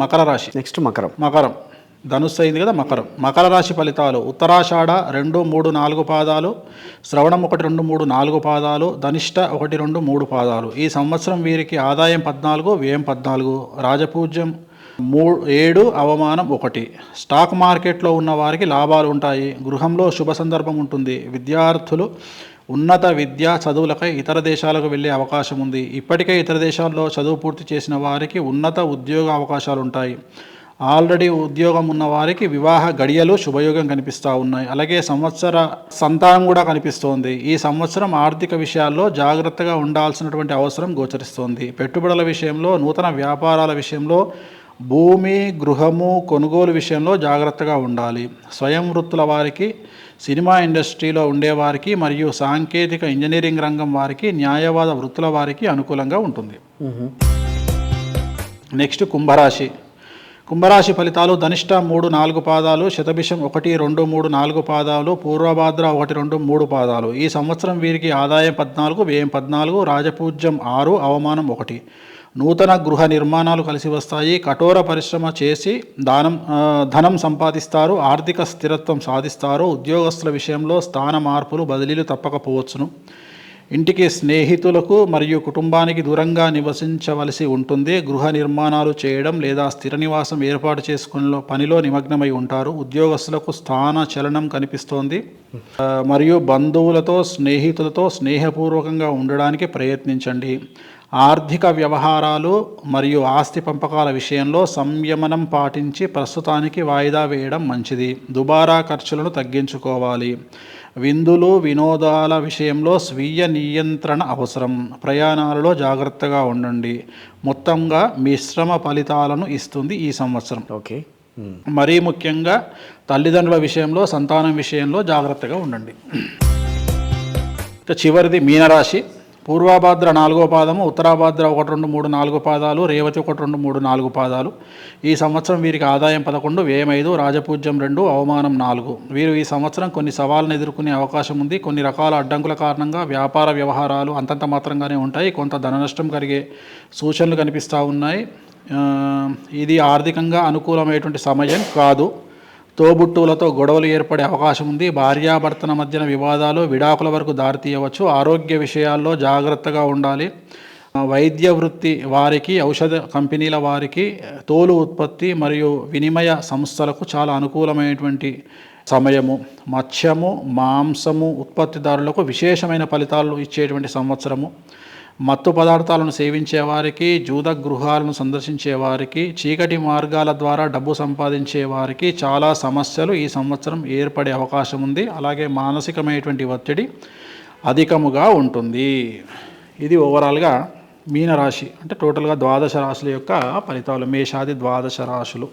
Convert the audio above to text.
మకర రాశి. నెక్స్ట్ మకరం. మకరం ధనుస్సు అయింది కదా. మకర రాశి ఫలితాలు: ఉత్తరాషాఢ 2, 3, 4 పాదాలు, శ్రవణం 1, 2, 3, 4 పాదాలు, ధనిష్ట 1, 2, 3 పాదాలు. ఈ సంవత్సరం వీరికి ఆదాయం 14, వ్యయం 14, రాజపూజ్యం 7, అవమానం 1. స్టాక్ మార్కెట్లో ఉన్న వారికి లాభాలు ఉంటాయి. గృహంలో శుభ సందర్భం ఉంటుంది. విద్యార్థులు ఉన్నత విద్యా చదువులకై ఇతర దేశాలకు వెళ్ళే అవకాశం ఉంది. ఇప్పటికే ఇతర దేశాల్లో చదువు పూర్తి చేసిన వారికి ఉన్నత ఉద్యోగ అవకాశాలు ఉంటాయి. ఆల్రెడీ ఉద్యోగం ఉన్న వారికి వివాహ గడియలు శుభయోగం కనిపిస్తూ ఉన్నాయి. అలాగే సంవత్సర సంతానం కూడా కనిపిస్తోంది. ఈ సంవత్సరం ఆర్థిక విషయాల్లో జాగ్రత్తగా ఉండాల్సినటువంటి అవసరం గోచరిస్తోంది. పెట్టుబడుల విషయంలో, నూతన వ్యాపారాల విషయంలో, భూమి గృహము కొనుగోలు విషయంలో జాగ్రత్తగా ఉండాలి. స్వయం వృత్తుల వారికి, సినిమా ఇండస్ట్రీలో ఉండేవారికి మరియు సాంకేతిక ఇంజనీరింగ్ రంగం వారికి, న్యాయవాద వృత్తుల వారికి అనుకూలంగా ఉంటుంది. నెక్స్ట్ కుంభరాశి. కుంభరాశి ఫలితాలు: ధనిష్ట 3, 4 పాదాలు, శతభిషం 1, 2, 3, 4 పాదాలు, పూర్వభాద్ర 1, 2, 3 పాదాలు. ఈ సంవత్సరం వీరికి ఆదాయం 14, వ్యయం 14, రాజపూజ్యం 6, అవమానం 1. నూతన గృహ నిర్మాణాలు కలిసి వస్తాయి. కఠోర పరిశ్రమ చేసి ధనం సంపాదిస్తారు. ఆర్థిక స్థిరత్వం సాధిస్తారు. ఉద్యోగస్తుల విషయంలో స్థాన మార్పులు, బదిలీలు తప్పకపోవచ్చును. ఇంటికి, స్నేహితులకు మరియు కుటుంబానికి దూరంగా నివసించవలసి ఉంటుంది. గృహ నిర్మాణాలు చేయడం లేదా స్థిర నివాసం ఏర్పాటు చేసుకునే పనిలో నిమగ్నమై ఉంటారు. ఉద్యోగస్తులకు స్థాన చలనం కనిపిస్తోంది. మరియు బంధువులతో, స్నేహితులతో స్నేహపూర్వకంగా ఉండడానికి ప్రయత్నించండి. ఆర్థిక వ్యవహారాలు మరియు ఆస్తి పంపకాల విషయంలో సంయమనం పాటించి ప్రస్తుతానికి వాయిదా వేయడం మంచిది. దుబారా ఖర్చులను తగ్గించుకోవాలి. విందులు, వినోదాల విషయంలో స్వీయ నియంత్రణ అవసరం. ప్రయాణాలలో జాగ్రత్తగా ఉండండి. మొత్తంగా మిశ్రమ ఫలితాలను ఇస్తుంది ఈ సంవత్సరం. ఓకే. మరీ ముఖ్యంగా తల్లిదండ్రుల విషయంలో, సంతానం విషయంలో జాగ్రత్తగా ఉండండి. చివరిది మీనరాశి. పూర్వభాద్ర 4వ పాదము, ఉత్తరాభాద్ర 1, 2, 3, 4 పాదాలు, రేవతి 1, 2, 3, 4 పాదాలు. ఈ సంవత్సరం వీరికి ఆదాయం 11, వ్యయం 5, రాజపూజ్యం 2, అవమానం 4. వీరు ఈ సంవత్సరం కొన్ని సవాళ్ళను ఎదుర్కొనే అవకాశం ఉంది. కొన్ని రకాల అడ్డంకుల కారణంగా వ్యాపార వ్యవహారాలు అంతంత మాత్రంగానే ఉంటాయి. కొంత ధన నష్టం కలిగే సూచనలు కనిపిస్తూ ఉన్నాయి. ఇది ఆర్థికంగా అనుకూలమైనటువంటి సమయం కాదు. తోబుట్టువులతో గొడవలు ఏర్పడే అవకాశం ఉంది. భార్యాభర్తల మధ్యన వివాదాలు విడాకుల వరకు దారితీయవచ్చు. ఆరోగ్య విషయాల్లో జాగ్రత్తగా ఉండాలి. వైద్య వృత్తి వారికి, ఔషధ కంపెనీల వారికి, తోలు ఉత్పత్తి మరియు వినిమయ సంస్థలకు చాలా అనుకూలమైనటువంటి సమయము. మత్స్యము, మాంసము ఉత్పత్తిదారులకు విశేషమైన ఫలితాలు ఇచ్చేటువంటి సంవత్సరము. మత్తు పదార్థాలను సేవించే వారికి, జూద గృహాలను సందర్శించే వారికి, చీకటి మార్గాల ద్వారా డబ్బు సంపాదించే వారికి చాలా సమస్యలు ఈ సంవత్సరం ఏర్పడే అవకాశం ఉంది. అలాగే మానసికమైనటువంటి ఒత్తిడి అధికముగా ఉంటుంది. ఇది ఓవరాల్గా మీనరాశి, అంటే టోటల్గా 12 రాశుల యొక్క ఫలితాలు. మేషాది 12 రాశులు.